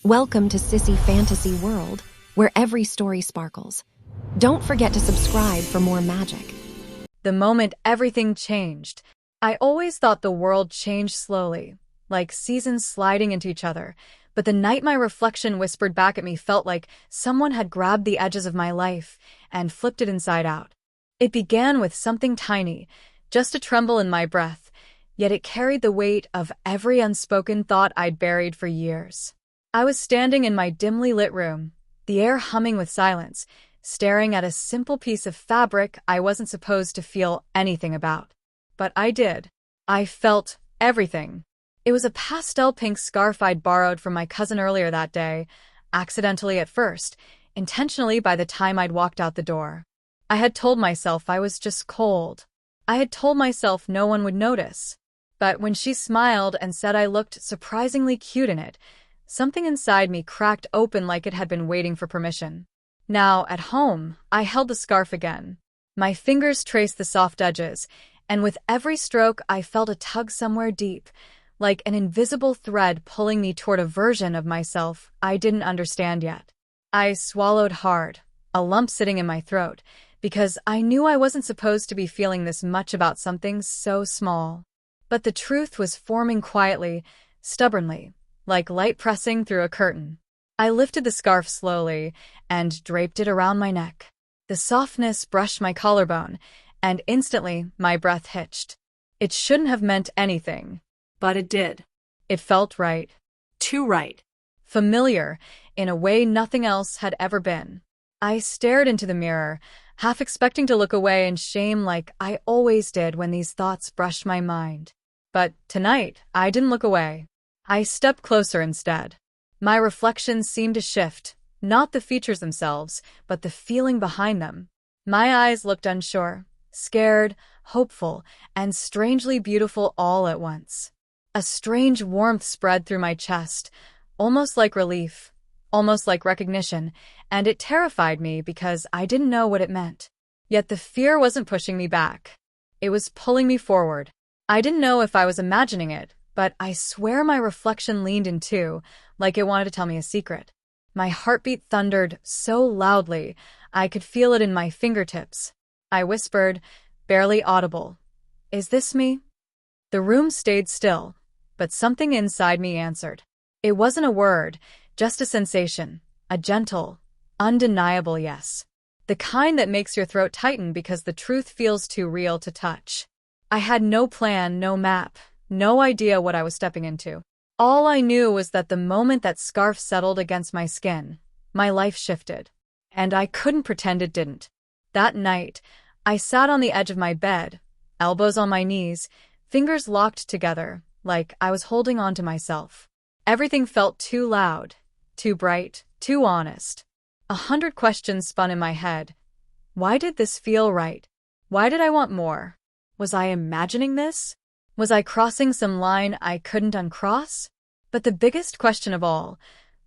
Welcome to Sissy Fantasy World, where every story sparkles. Don't forget to subscribe for more magic. The moment everything changed, I always thought the world changed slowly, like seasons sliding into each other, but the night my reflection whispered back at me felt like someone had grabbed the edges of my life and flipped it inside out. It began with something tiny, just a tremble in my breath, yet it carried the weight of every unspoken thought I'd buried for years. I was standing in my dimly lit room, the air humming with silence, staring at a simple piece of fabric I wasn't supposed to feel anything about. But I did. I felt everything. It was a pastel pink scarf I'd borrowed from my cousin earlier that day, accidentally at first, intentionally by the time I'd walked out the door. I had told myself I was just cold. I had told myself no one would notice. But when she smiled and said I looked surprisingly cute in it, something inside me cracked open like it had been waiting for permission. Now, at home, I held the scarf again. My fingers traced the soft edges, and with every stroke I felt a tug somewhere deep, like an invisible thread pulling me toward a version of myself I didn't understand yet. I swallowed hard, a lump sitting in my throat, because I knew I wasn't supposed to be feeling this much about something so small. But the truth was forming quietly, stubbornly, like light pressing through a curtain. I lifted the scarf slowly and draped it around my neck. The softness brushed my collarbone, and instantly my breath hitched. It shouldn't have meant anything, but it did. It felt right. Too right. Familiar, in a way nothing else had ever been. I stared into the mirror, half expecting to look away in shame like I always did when these thoughts brushed my mind. But tonight, I didn't look away. I stepped closer instead. My reflections seemed to shift, not the features themselves, but the feeling behind them. My eyes looked unsure, scared, hopeful, and strangely beautiful all at once. A strange warmth spread through my chest, almost like relief, almost like recognition, and it terrified me because I didn't know what it meant. Yet the fear wasn't pushing me back. It was pulling me forward. I didn't know if I was imagining it, but I swear my reflection leaned in too, like it wanted to tell me a secret. My heartbeat thundered so loudly, I could feel it in my fingertips. I whispered, barely audible, "Is this me?" The room stayed still, but something inside me answered. It wasn't a word, just a sensation, a gentle, undeniable yes. The kind that makes your throat tighten because the truth feels too real to touch. I had no plan, no map, no idea what I was stepping into. All I knew was that the moment that scarf settled against my skin, my life shifted. And I couldn't pretend it didn't. That night, I sat on the edge of my bed, elbows on my knees, fingers locked together, like I was holding on to myself. Everything felt too loud, too bright, too honest. 100 questions spun in my head. Why did this feel right? Why did I want more? Was I imagining this? Was I crossing some line I couldn't uncross? But the biggest question of all,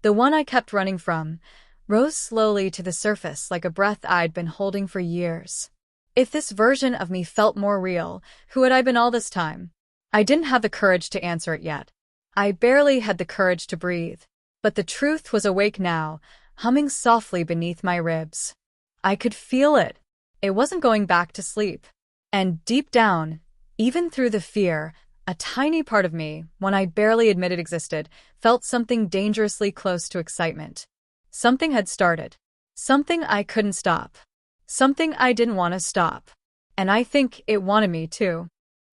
the one I kept running from, rose slowly to the surface like a breath I'd been holding for years. If this version of me felt more real, who had I been all this time? I didn't have the courage to answer it yet. I barely had the courage to breathe. But the truth was awake now, humming softly beneath my ribs. I could feel it. It wasn't going back to sleep. And deep down, even through the fear, a tiny part of me, one I barely admitted existed, felt something dangerously close to excitement. Something had started. Something I couldn't stop. Something I didn't want to stop. And I think it wanted me too.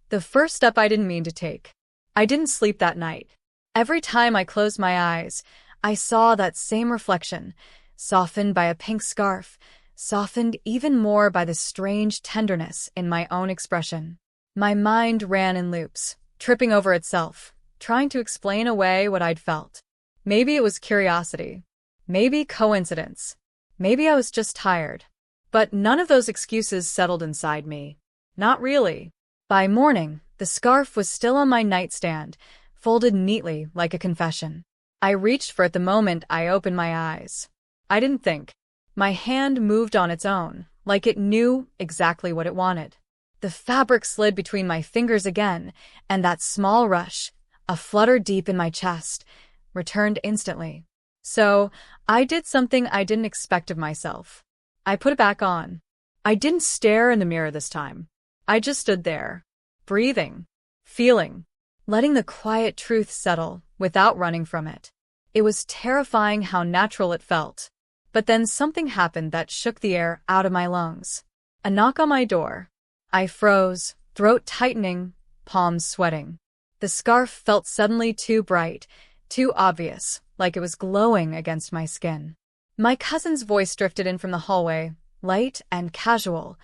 The first step I didn't mean to take. I didn't sleep that night. Every time I closed my eyes, I saw that same reflection, softened by a pink scarf, softened even more by the strange tenderness in my own expression. My mind ran in loops, tripping over itself, trying to explain away what I'd felt. Maybe it was curiosity. Maybe coincidence. Maybe I was just tired. But none of those excuses settled inside me. Not really. By morning, the scarf was still on my nightstand, folded neatly like a confession. I reached for it the moment I opened my eyes. I didn't think. My hand moved on its own, like it knew exactly what it wanted. The fabric slid between my fingers again, and that small rush, a flutter deep in my chest, returned instantly. So, I did something I didn't expect of myself. I put it back on. I didn't stare in the mirror this time. I just stood there, breathing, feeling, letting the quiet truth settle without running from it. It was terrifying how natural it felt. But then something happened that shook the air out of my lungs. A knock on my door. I froze, throat tightening, palms sweating. The scarf felt suddenly too bright, too obvious, like it was glowing against my skin. My cousin's voice drifted in from the hallway, light and casual,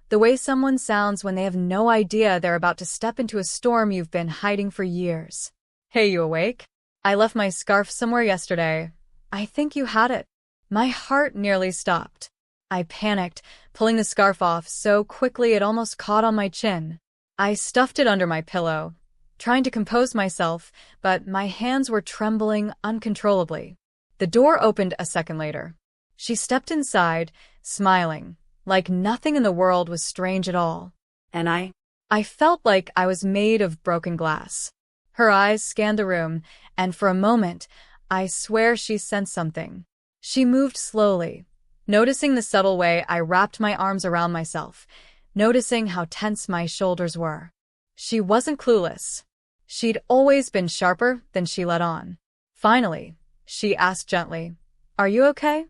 the way someone sounds when they have no idea they're about to step into a storm you've been hiding for years. Hey, you awake? I left my scarf somewhere yesterday. I think you had it. My heart nearly stopped. I panicked, pulling the scarf off so quickly it almost caught on my chin. I stuffed it under my pillow, trying to compose myself, but my hands were trembling uncontrollably. The door opened a second later. She stepped inside, smiling, like nothing in the world was strange at all. And I felt like I was made of broken glass. Her eyes scanned the room, and for a moment, I swear she sensed something. She moved slowly, noticing the subtle way I wrapped my arms around myself, noticing how tense my shoulders were. She wasn't clueless. She'd always been sharper than she let on. Finally, she asked gently, "Are you okay?"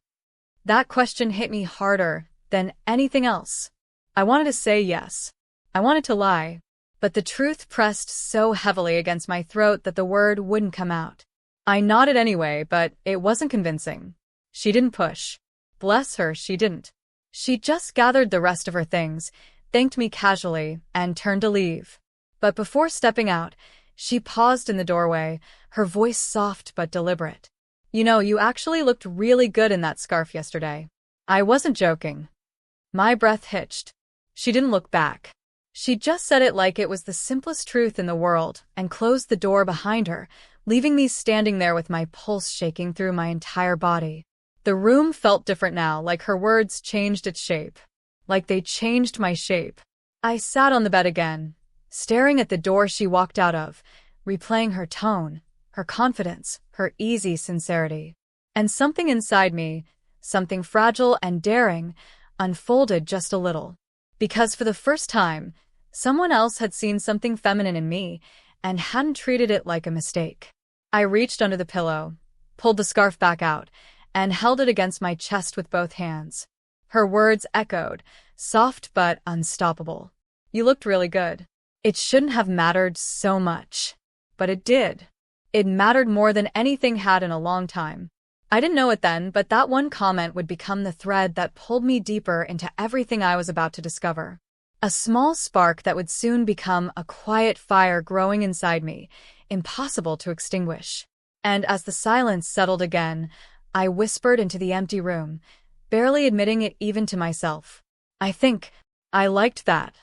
That question hit me harder than anything else. I wanted to say yes. I wanted to lie. But the truth pressed so heavily against my throat that the word wouldn't come out. I nodded anyway, but it wasn't convincing. She didn't push. Bless her, she didn't. She just gathered the rest of her things, thanked me casually, and turned to leave. But before stepping out, she paused in the doorway, her voice soft but deliberate. "You know, you actually looked really good in that scarf yesterday." I wasn't joking. My breath hitched. She didn't look back. She just said it like it was the simplest truth in the world and closed the door behind her, leaving me standing there with my pulse shaking through my entire body. The room felt different now, like her words changed its shape. Like they changed my shape. I sat on the bed again, staring at the door she walked out of, replaying her tone, her confidence, her easy sincerity. And something inside me, something fragile and daring, unfolded just a little. Because for the first time, someone else had seen something feminine in me and hadn't treated it like a mistake. I reached under the pillow, pulled the scarf back out, and held it against my chest with both hands. Her words echoed, soft but unstoppable. "You looked really good." It shouldn't have mattered so much. But it did. It mattered more than anything had in a long time. I didn't know it then, but that one comment would become the thread that pulled me deeper into everything I was about to discover. A small spark that would soon become a quiet fire growing inside me, impossible to extinguish. And as the silence settled again, I whispered into the empty room, barely admitting it even to myself. "I think I liked that."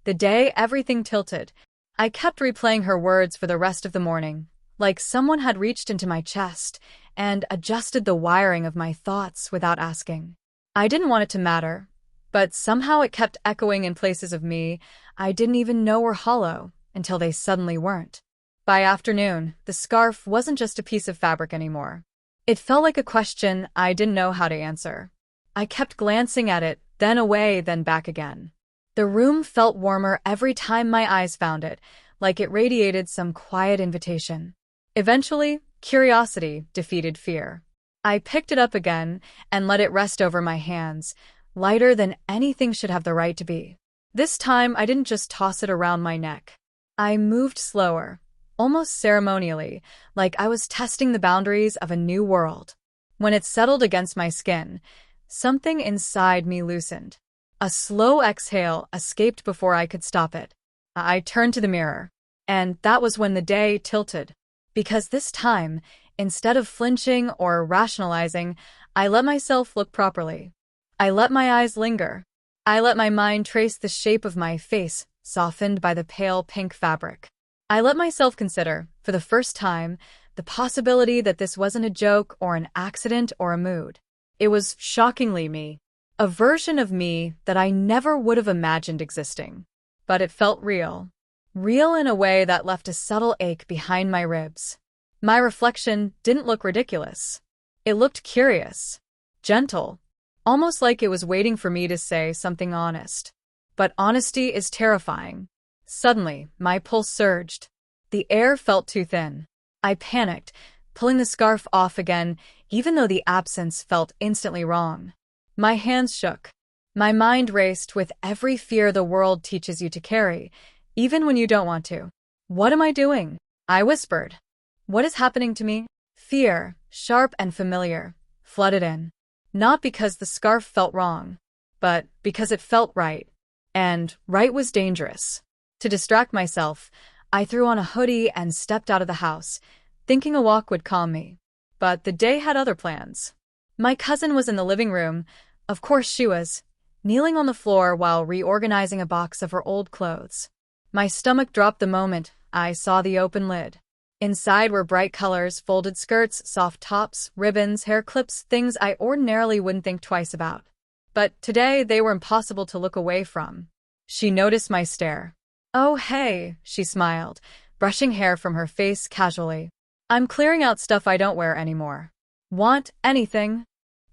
The day everything tilted, I kept replaying her words for the rest of the morning, like someone had reached into my chest and adjusted the wiring of my thoughts without asking. I didn't want it to matter, but somehow it kept echoing in places of me I didn't even know were hollow until they suddenly weren't. By afternoon, the scarf wasn't just a piece of fabric anymore. It felt like a question I didn't know how to answer. I kept glancing at it, then away, then back again. The room felt warmer every time my eyes found it, like it radiated some quiet invitation. Eventually, curiosity defeated fear. I picked it up again and let it rest over my hands, lighter than anything should have the right to be. This time, I didn't just toss it around my neck. I moved slower, almost ceremonially, like I was testing the boundaries of a new world. When it settled against my skin, something inside me loosened. A slow exhale escaped before I could stop it. I turned to the mirror, and that was when the day tilted. Because this time, instead of flinching or rationalizing, I let myself look properly. I let my eyes linger. I let my mind trace the shape of my face, softened by the pale pink fabric. I let myself consider, for the first time, the possibility that this wasn't a joke or an accident or a mood. It was shockingly me. A version of me that I never would have imagined existing. But it felt real. Real in a way that left a subtle ache behind my ribs. My reflection didn't look ridiculous. It looked curious, gentle, almost like it was waiting for me to say something honest. But honesty is terrifying. Suddenly, my pulse surged. The air felt too thin. I panicked, pulling the scarf off again, even though the absence felt instantly wrong. My hands shook. My mind raced with every fear the world teaches you to carry, even when you don't want to. What am I doing? I whispered. What is happening to me? Fear, sharp and familiar, flooded in. Not because the scarf felt wrong, but because it felt right. And right was dangerous. To distract myself, I threw on a hoodie and stepped out of the house, thinking a walk would calm me. But the day had other plans. My cousin was in the living room. Of course she was, kneeling on the floor while reorganizing a box of her old clothes. My stomach dropped the moment I saw the open lid. Inside were bright colors, folded skirts, soft tops, ribbons, hair clips, things I ordinarily wouldn't think twice about. But today they were impossible to look away from. She noticed my stare. "Oh, hey," she smiled, brushing hair from her face casually. "I'm clearing out stuff I don't wear anymore. Want anything?"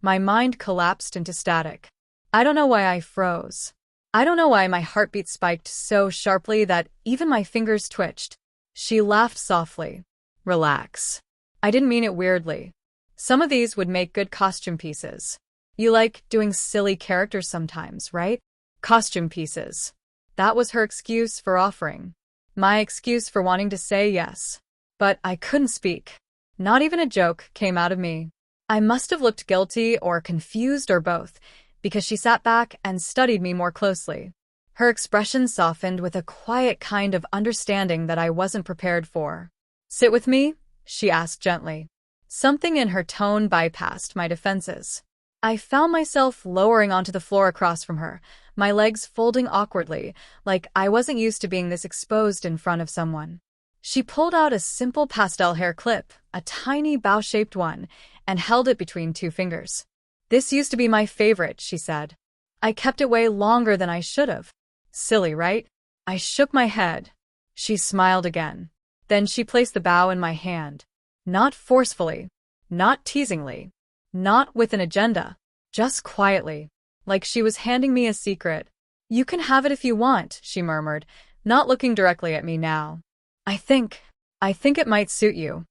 My mind collapsed into static. I don't know why I froze. I don't know why my heartbeat spiked so sharply that even my fingers twitched. She laughed softly. "Relax." I didn't mean it weirdly. Some of these would make good costume pieces. You like doing silly characters sometimes, right? Costume pieces. That was her excuse for offering. My excuse for wanting to say yes. But I couldn't speak. Not even a joke came out of me. I must have looked guilty or confused or both, because she sat back and studied me more closely. Her expression softened with a quiet kind of understanding that I wasn't prepared for. "Sit with me?" she asked gently. Something in her tone bypassed my defenses. I found myself lowering onto the floor across from her, my legs folding awkwardly, like I wasn't used to being this exposed in front of someone. She pulled out a simple pastel hair clip, a tiny bow-shaped one, and held it between two fingers. "This used to be my favorite," she said. "I kept it way longer than I should have." Silly, right? I shook my head. She smiled again. Then she placed the bow in my hand. Not forcefully, not teasingly, not with an agenda, just quietly, like she was handing me a secret. "You can have it if you want," she murmured, not looking directly at me now. I think it might suit you."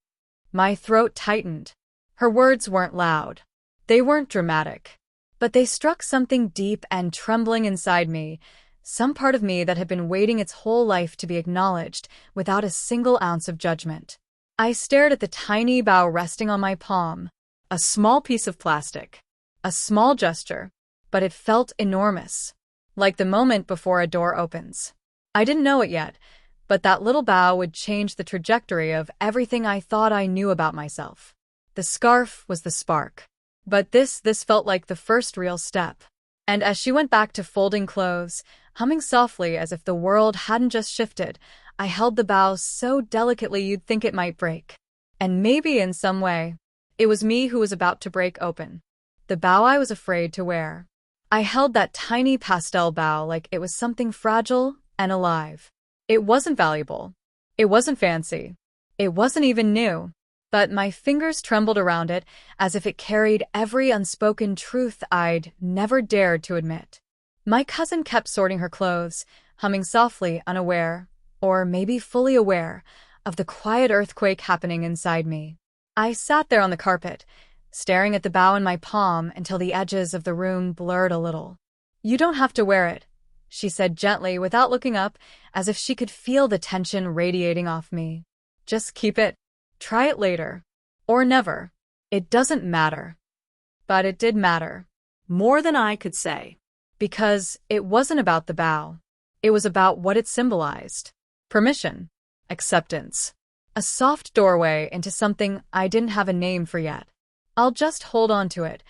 My throat tightened. Her words weren't loud. They weren't dramatic. But they struck something deep and trembling inside me, some part of me that had been waiting its whole life to be acknowledged without a single ounce of judgment. I stared at the tiny bow resting on my palm. A small piece of plastic. A small gesture. But it felt enormous. Like the moment before a door opens. I didn't know it yet, but that little bow would change the trajectory of everything I thought I knew about myself. The scarf was the spark. But this felt like the first real step. And as she went back to folding clothes, humming softly as if the world hadn't just shifted, I held the bow so delicately you'd think it might break. And maybe in some way, it was me who was about to break open. The bow I was afraid to wear. I held that tiny pastel bow like it was something fragile and alive. It wasn't valuable. It wasn't fancy. It wasn't even new. But my fingers trembled around it as if it carried every unspoken truth I'd never dared to admit. My cousin kept sorting her clothes, humming softly, unaware, or maybe fully aware, of the quiet earthquake happening inside me. I sat there on the carpet, staring at the bow in my palm until the edges of the room blurred a little. "You don't have to wear it," she said gently without looking up, as if she could feel the tension radiating off me. "Just keep it. Try it later. Or never. It doesn't matter." But it did matter. More than I could say. Because it wasn't about the bow. It was about what it symbolized. Permission. Acceptance. A soft doorway into something I didn't have a name for yet. "I'll just hold on to it,"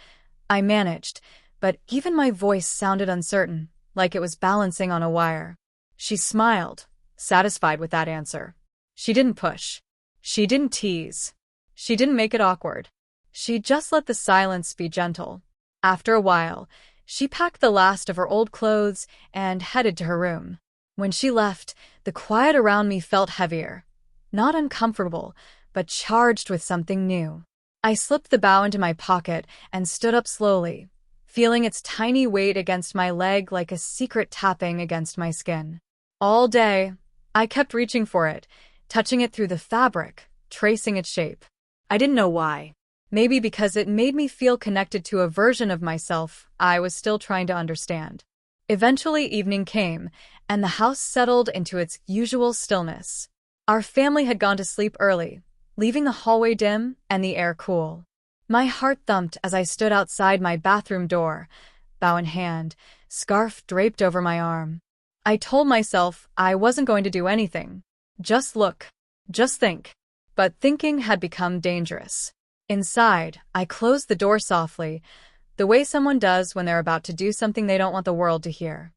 I managed, but even my voice sounded uncertain, like it was balancing on a wire. She smiled, satisfied with that answer. She didn't push. She didn't tease. She didn't make it awkward. She just let the silence be gentle. After a while, she packed the last of her old clothes and headed to her room. When she left, the quiet around me felt heavier. Not uncomfortable, but charged with something new. I slipped the bow into my pocket and stood up slowly, feeling its tiny weight against my leg like a secret tapping against my skin. All day, I kept reaching for it, touching it through the fabric, tracing its shape. I didn't know why. Maybe because it made me feel connected to a version of myself I was still trying to understand. Eventually, evening came, and the house settled into its usual stillness. Our family had gone to sleep early, leaving the hallway dim and the air cool. My heart thumped as I stood outside my bathroom door, bow in hand, scarf draped over my arm. I told myself I wasn't going to do anything. Just look. Just think. But thinking had become dangerous. Inside, I closed the door softly, the way someone does when they're about to do something they don't want the world to hear.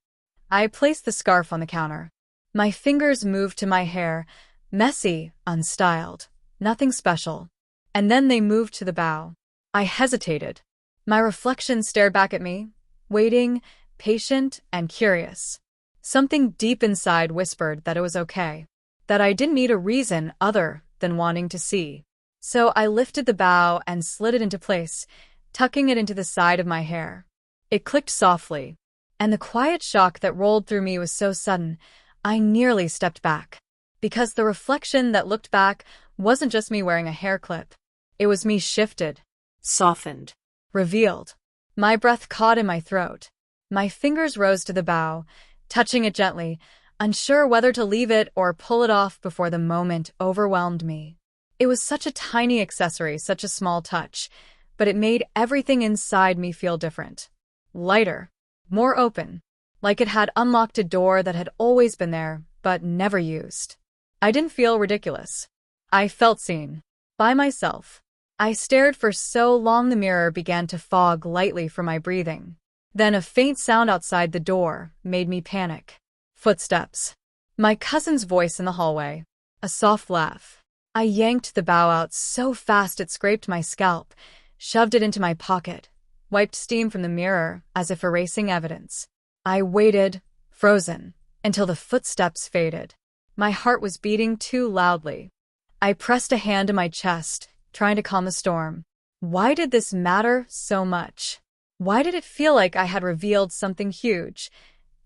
I placed the scarf on the counter. My fingers moved to my hair, messy, unstyled, nothing special. And then they moved to the bow. I hesitated. My reflection stared back at me, waiting, patient, and curious. Something deep inside whispered that it was okay, that I didn't need a reason other than wanting to see. So I lifted the bow and slid it into place, tucking it into the side of my hair. It clicked softly, and the quiet shock that rolled through me was so sudden, I nearly stepped back. Because the reflection that looked back wasn't just me wearing a hair clip. It was me shifted, softened, revealed. My breath caught in my throat. My fingers rose to the bow, touching it gently, unsure whether to leave it or pull it off before the moment overwhelmed me. It was such a tiny accessory, such a small touch, but it made everything inside me feel different. Lighter, more open, like it had unlocked a door that had always been there, but never used. I didn't feel ridiculous. I felt seen. By myself. I stared for so long the mirror began to fog lightly for my breathing. Then a faint sound outside the door made me panic. Footsteps. My cousin's voice in the hallway. A soft laugh. I yanked the bow out so fast it scraped my scalp, shoved it into my pocket, wiped steam from the mirror as if erasing evidence. I waited, frozen, until the footsteps faded. My heart was beating too loudly. I pressed a hand to my chest, trying to calm the storm. Why did this matter so much? Why did it feel like I had revealed something huge,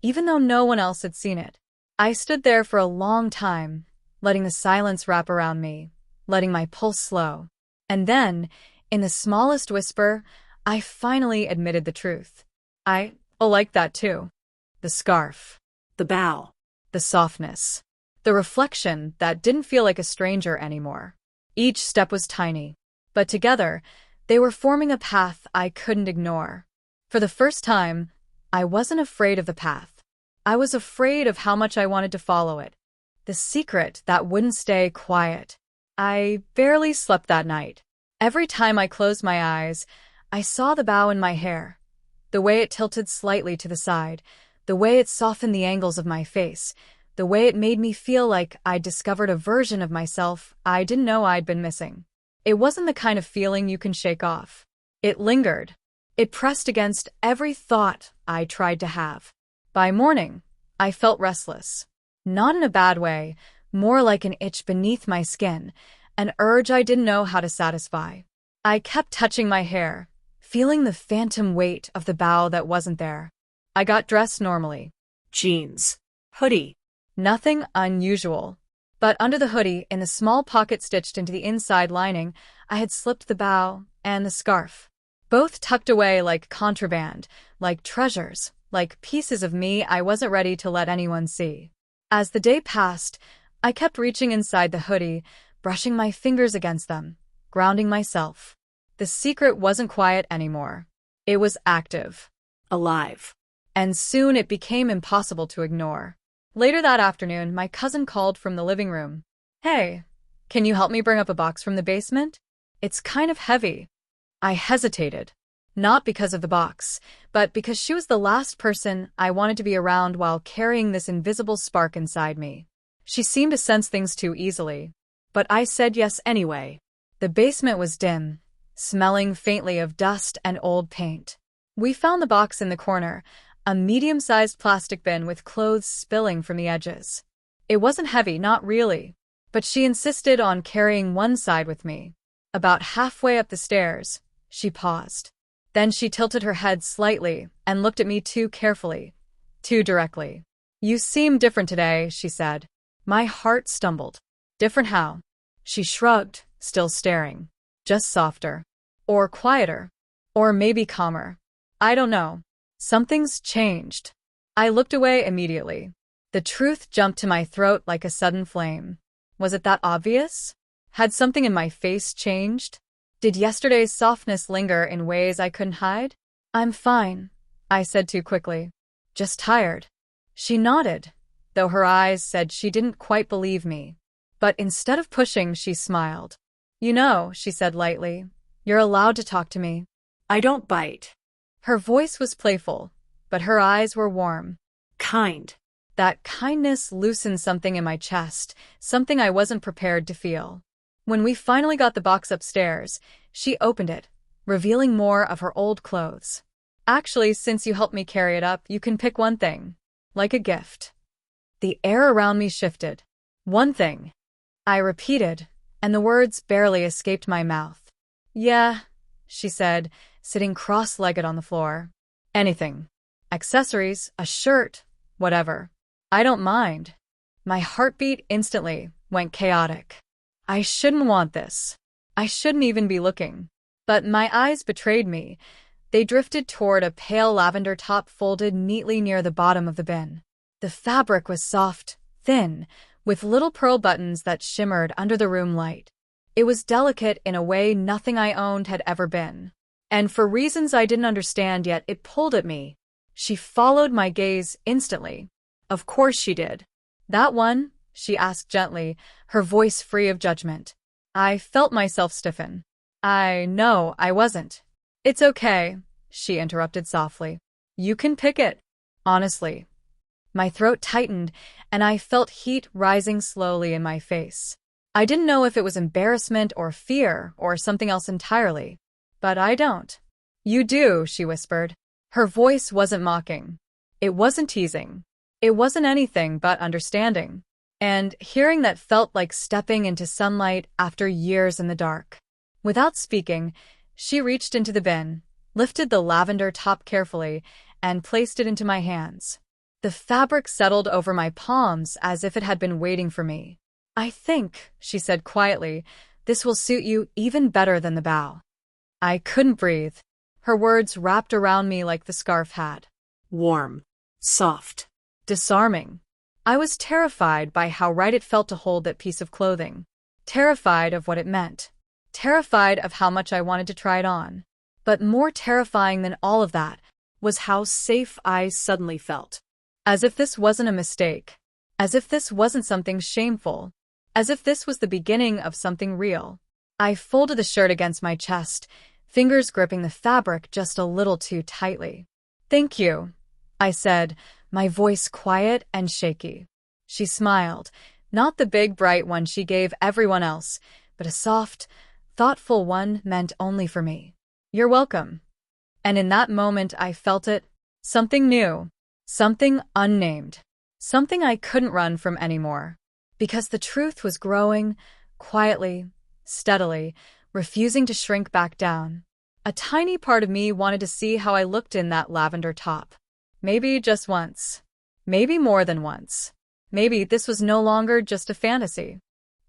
even though no one else had seen it? I stood there for a long time, letting the silence wrap around me, letting my pulse slow. And then, in the smallest whisper, I finally admitted the truth. I like that too. The scarf. The bow. The softness. The reflection that didn't feel like a stranger anymore. Each step was tiny, but together, they were forming a path I couldn't ignore. For the first time, I wasn't afraid of the path. I was afraid of how much I wanted to follow it. The secret that wouldn't stay quiet. I barely slept that night. Every time I closed my eyes, I saw the bow in my hair. The way it tilted slightly to the side, the way it softened the angles of my face, the way it made me feel like I'd discovered a version of myself I didn't know I'd been missing. It wasn't the kind of feeling you can shake off. It lingered. It pressed against every thought I tried to have. By morning, I felt restless. Not in a bad way, more like an itch beneath my skin, an urge I didn't know how to satisfy. I kept touching my hair, feeling the phantom weight of the bow that wasn't there. I got dressed normally. Jeans. Hoodie. Nothing unusual. But under the hoodie, in the small pocket stitched into the inside lining, I had slipped the bow and the scarf. Both tucked away like contraband, like treasures, like pieces of me I wasn't ready to let anyone see. As the day passed, I kept reaching inside the hoodie, brushing my fingers against them, grounding myself. The secret wasn't quiet anymore. It was active. Alive. And soon it became impossible to ignore. Later that afternoon, my cousin called from the living room. Hey, can you help me bring up a box from the basement? It's kind of heavy. I hesitated. Not because of the box, but because she was the last person I wanted to be around while carrying this invisible spark inside me. She seemed to sense things too easily. But I said yes anyway. The basement was dim, smelling faintly of dust and old paint. We found the box in the corner, a medium-sized plastic bin with clothes spilling from the edges. It wasn't heavy, not really, but she insisted on carrying one side with me. About halfway up the stairs, she paused. Then she tilted her head slightly and looked at me too carefully, too directly. You seem different today, she said. My heart stumbled. Different how? She shrugged, still staring. Just softer. Or quieter. Or maybe calmer. I don't know. Something's changed. I looked away immediately. The truth jumped to my throat like a sudden flame. Was it that obvious? Had something in my face changed? Did yesterday's softness linger in ways I couldn't hide? I'm fine, I said too quickly. Just tired. She nodded, though her eyes said she didn't quite believe me. But instead of pushing, she smiled. You know, she said lightly, you're allowed to talk to me. I don't bite. Her voice was playful, but her eyes were warm. Kind. That kindness loosened something in my chest, something I wasn't prepared to feel. When we finally got the box upstairs, she opened it, revealing more of her old clothes. Actually, since you helped me carry it up, you can pick one thing. Like a gift. The air around me shifted. One thing. I repeated, and the words barely escaped my mouth. Yeah, she said, sitting cross-legged on the floor. Anything. Accessories, a shirt, whatever. I don't mind. My heartbeat instantly went chaotic. I shouldn't want this. I shouldn't even be looking. But my eyes betrayed me. They drifted toward a pale lavender top folded neatly near the bottom of the bin. The fabric was soft, thin, with little pearl buttons that shimmered under the room light. It was delicate in a way nothing I owned had ever been. And for reasons I didn't understand yet, it pulled at me. She followed my gaze instantly. Of course she did. That one? She asked gently, her voice free of judgment. I felt myself stiffen. No, I wasn't. It's okay, she interrupted softly. You can pick it. Honestly. My throat tightened, and I felt heat rising slowly in my face. I didn't know if it was embarrassment or fear or something else entirely. But I don't. You do, she whispered. Her voice wasn't mocking. It wasn't teasing. It wasn't anything but understanding. And hearing that felt like stepping into sunlight after years in the dark. Without speaking, she reached into the bin, lifted the lavender top carefully, and placed it into my hands. The fabric settled over my palms as if it had been waiting for me. I think, she said quietly, this will suit you even better than the bow. I couldn't breathe. Her words wrapped around me like the scarf had. Warm. Soft. Disarming. I was terrified by how right it felt to hold that piece of clothing. Terrified of what it meant. Terrified of how much I wanted to try it on. But more terrifying than all of that was how safe I suddenly felt. As if this wasn't a mistake. As if this wasn't something shameful. As if this was the beginning of something real. I folded the shirt against my chest, fingers gripping the fabric just a little too tightly. Thank you, I said, my voice quiet and shaky. She smiled, not the big bright one she gave everyone else, but a soft, thoughtful one meant only for me. You're welcome. And in that moment I felt it. Something new. Something unnamed. Something I couldn't run from anymore. Because the truth was growing, quietly, steadily, refusing to shrink back down. A tiny part of me wanted to see how I looked in that lavender top. Maybe just once. Maybe more than once. Maybe this was no longer just a fantasy.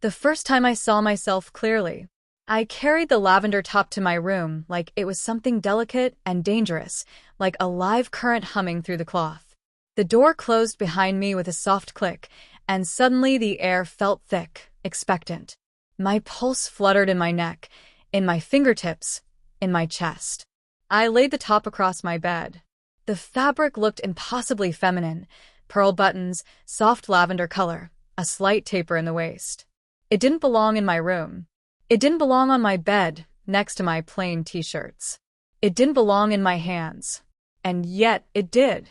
The first time I saw myself clearly, I carried the lavender top to my room like it was something delicate and dangerous, like a live current humming through the cloth. The door closed behind me with a soft click, and suddenly the air felt thick, expectant. My pulse fluttered in my neck, in my fingertips, in my chest. I laid the top across my bed. The fabric looked impossibly feminine, pearl buttons, soft lavender color, a slight taper in the waist. It didn't belong in my room. It didn't belong on my bed, next to my plain t-shirts. It didn't belong in my hands. And yet it did.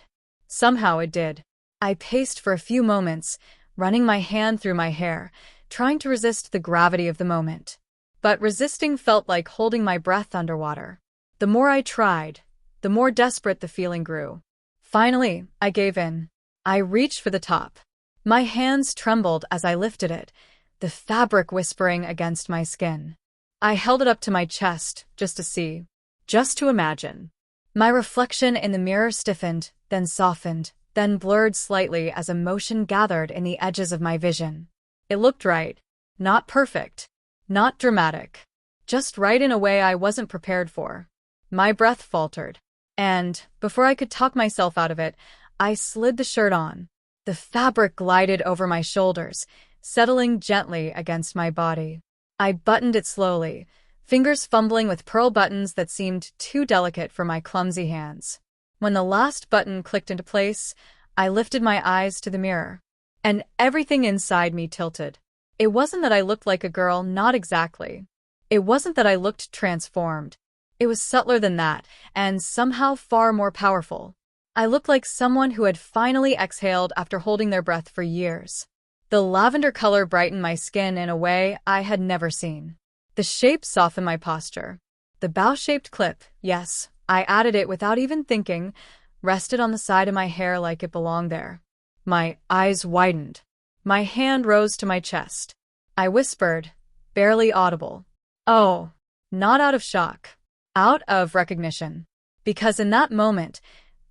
Somehow it did. I paced for a few moments, running my hand through my hair, trying to resist the gravity of the moment. But resisting felt like holding my breath underwater. The more I tried, the more desperate the feeling grew. Finally, I gave in. I reached for the top. My hands trembled as I lifted it, the fabric whispering against my skin. I held it up to my chest just to see, Just to imagine. My reflection in the mirror stiffened, then softened, then blurred slightly as emotion gathered in the edges of my vision. It looked right. Not perfect. Not dramatic. Just right in a way I wasn't prepared for. My breath faltered. And, before I could talk myself out of it, I slid the shirt on. The fabric glided over my shoulders, settling gently against my body. I buttoned it slowly, fingers fumbling with pearl buttons that seemed too delicate for my clumsy hands. When the last button clicked into place, I lifted my eyes to the mirror. And everything inside me tilted. It wasn't that I looked like a girl, not exactly. It wasn't that I looked transformed. It was subtler than that, and somehow far more powerful. I looked like someone who had finally exhaled after holding their breath for years. The lavender color brightened my skin in a way I had never seen. The shape softened my posture. The bow-shaped clip, yes, I added it without even thinking, rested on the side of my hair like it belonged there. My eyes widened. My hand rose to my chest. I whispered, barely audible. Oh, not out of shock. Out of recognition. Because in that moment,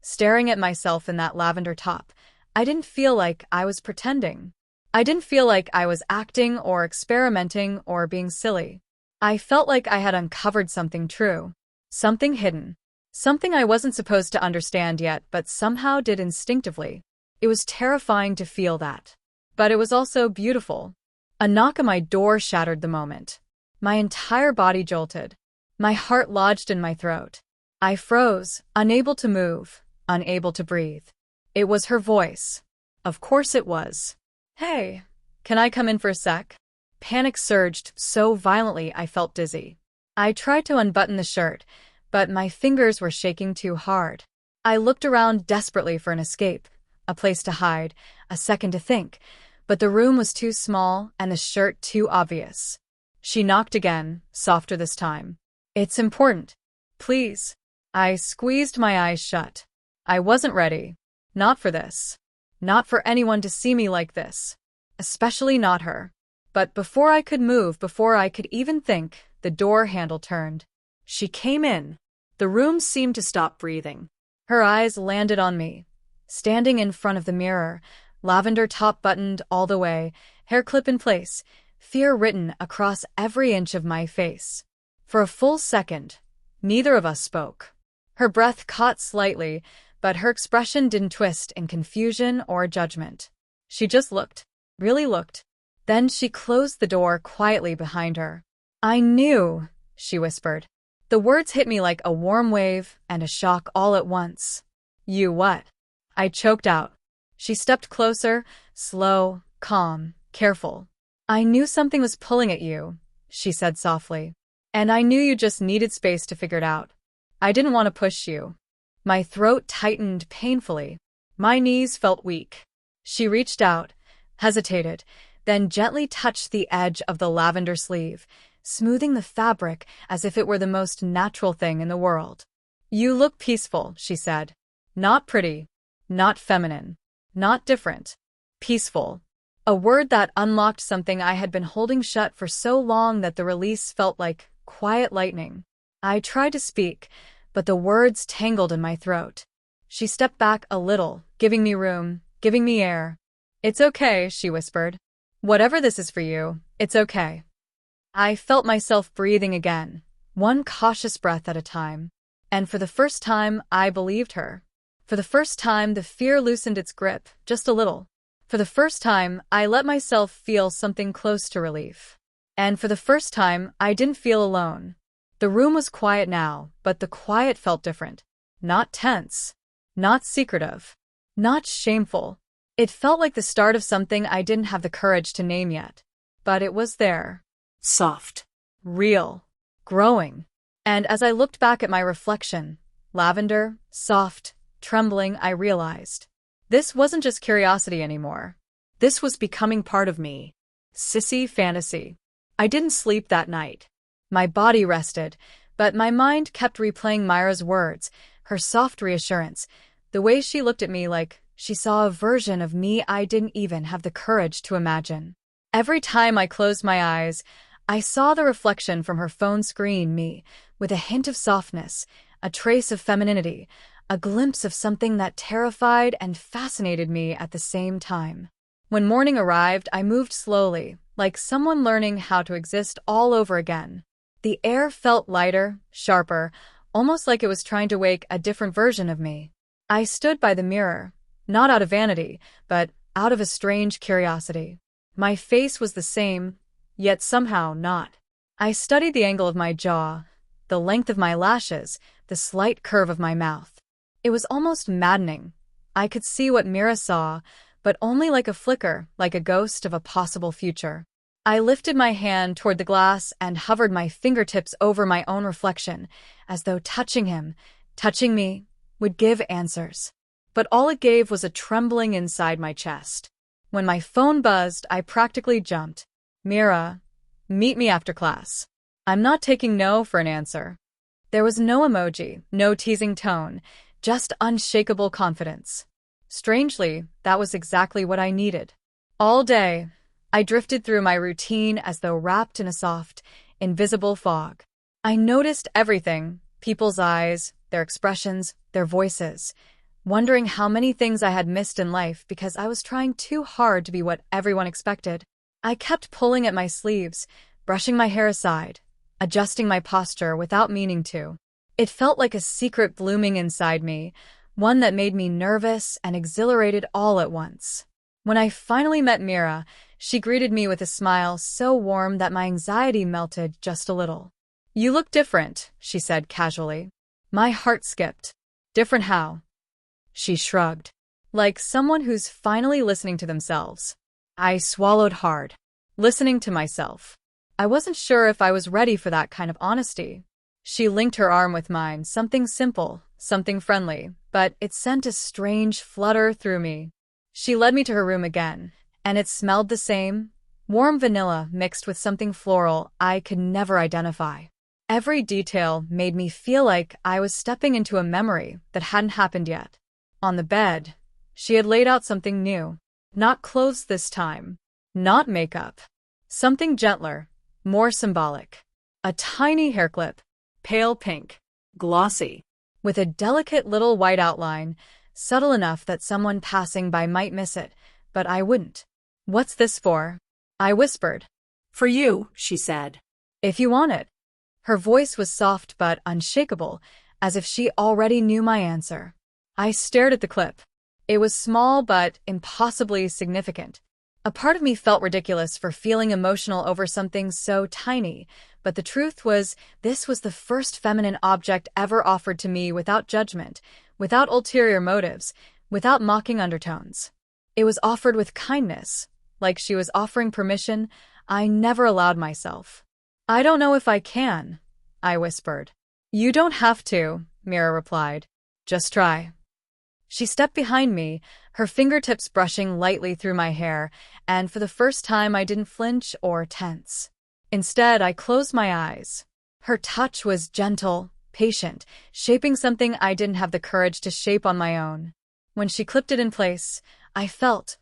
staring at myself in that lavender top, I didn't feel like I was pretending. I didn't feel like I was acting or experimenting or being silly. I felt like I had uncovered something true. Something hidden. Something I wasn't supposed to understand yet, but somehow did instinctively. It was terrifying to feel that. But it was also beautiful. A knock on my door shattered the moment. My entire body jolted. My heart lodged in my throat. I froze, unable to move, unable to breathe. It was her voice. Of course it was. Hey, can I come in for a sec? Panic surged so violently I felt dizzy. I tried to unbutton the shirt, but my fingers were shaking too hard. I looked around desperately for an escape, a place to hide, a second to think, but the room was too small and the shirt too obvious. She knocked again, softer this time. It's important. Please. I squeezed my eyes shut. I wasn't ready. Not for this. Not for anyone to see me like this. Especially not her. But before I could move, before I could even think, the door handle turned. She came in. The room seemed to stop breathing. Her eyes landed on me. Standing in front of the mirror, lavender top buttoned all the way, hair clip in place, fear written across every inch of my face. For a full second, neither of us spoke. Her breath caught slightly, but her expression didn't twist in confusion or judgment. She just looked, really looked. Then she closed the door quietly behind her. I knew, she whispered. The words hit me like a warm wave and a shock all at once. You what? I choked out. She stepped closer, slow, calm, careful. I knew something was pulling at you, she said softly. And I knew you just needed space to figure it out. I didn't want to push you. My throat tightened painfully. My knees felt weak. She reached out, hesitated, then gently touched the edge of the lavender sleeve, smoothing the fabric as if it were the most natural thing in the world. You look peaceful, she said. Not pretty. Not feminine. Not different. Peaceful. A word that unlocked something I had been holding shut for so long that the release felt like quiet lightning. I tried to speak, but the words tangled in my throat. She stepped back a little, giving me room, giving me air. It's okay, she whispered. Whatever this is for you, it's okay. I felt myself breathing again, one cautious breath at a time. And for the first time, I believed her. For the first time, the fear loosened its grip, just a little. For the first time, I let myself feel something close to relief. And for the first time, I didn't feel alone. The room was quiet now, but the quiet felt different. Not tense. Not secretive. Not shameful. It felt like the start of something I didn't have the courage to name yet. But it was there. Soft. Real. Growing. And as I looked back at my reflection, lavender, soft, trembling, I realized. This wasn't just curiosity anymore. This was becoming part of me. Sissy fantasy. I didn't sleep that night. My body rested, but my mind kept replaying Myra's words, her soft reassurance, the way she looked at me like she saw a version of me I didn't even have the courage to imagine. Every time I closed my eyes, I saw the reflection from her phone screen, me, with a hint of softness, a trace of femininity, a glimpse of something that terrified and fascinated me at the same time. When morning arrived, I moved slowly, like someone learning how to exist all over again. The air felt lighter, sharper, almost like it was trying to wake a different version of me. I stood by the mirror, not out of vanity, but out of a strange curiosity. My face was the same, yet somehow not. I studied the angle of my jaw, the length of my lashes, the slight curve of my mouth. It was almost maddening. I could see what Mira saw, but only like a flicker, like a ghost of a possible future. I lifted my hand toward the glass and hovered my fingertips over my own reflection, as though touching him, touching me, would give answers. But all it gave was a trembling inside my chest. When my phone buzzed, I practically jumped. Mira, meet me after class. I'm not taking no for an answer. There was no emoji, no teasing tone, just unshakable confidence. Strangely, that was exactly what I needed. All day, I drifted through my routine as though wrapped in a soft, invisible fog. I noticed everything, people's eyes, their expressions, their voices, wondering how many things I had missed in life because I was trying too hard to be what everyone expected. I kept pulling at my sleeves, brushing my hair aside, adjusting my posture without meaning to. It felt like a secret blooming inside me, one that made me nervous and exhilarated all at once. When I finally met Mira, she greeted me with a smile so warm that my anxiety melted just a little. "You look different," she said casually. My heart skipped. "Different how?" She shrugged. "Like someone who's finally listening to themselves." I swallowed hard. Listening to myself. I wasn't sure if I was ready for that kind of honesty. She linked her arm with mine, something simple, something friendly, but it sent a strange flutter through me. She led me to her room again, and it smelled the same, warm vanilla mixed with something floral I could never identify. Every detail made me feel like I was stepping into a memory that hadn't happened yet. On the bed, she had laid out something new. Not clothes this time. Not makeup. Something gentler, more symbolic. A tiny hair clip. Pale pink. Glossy. With a delicate little white outline, subtle enough that someone passing by might miss it, but I wouldn't. "What's this for?" I whispered. "For you," she said. "If you want it." Her voice was soft but unshakable, as if she already knew my answer. I stared at the clip. It was small but impossibly significant. A part of me felt ridiculous for feeling emotional over something so tiny, but the truth was this was the first feminine object ever offered to me without judgment, without ulterior motives, without mocking undertones. It was offered with kindness, like she was offering permission I never allowed myself. "I don't know if I can," I whispered. "You don't have to," Mira replied. "Just try." She stepped behind me, her fingertips brushing lightly through my hair, and for the first time I didn't flinch or tense. Instead, I closed my eyes. Her touch was gentle, patient, shaping something I didn't have the courage to shape on my own. When she clipped it in place, I felt,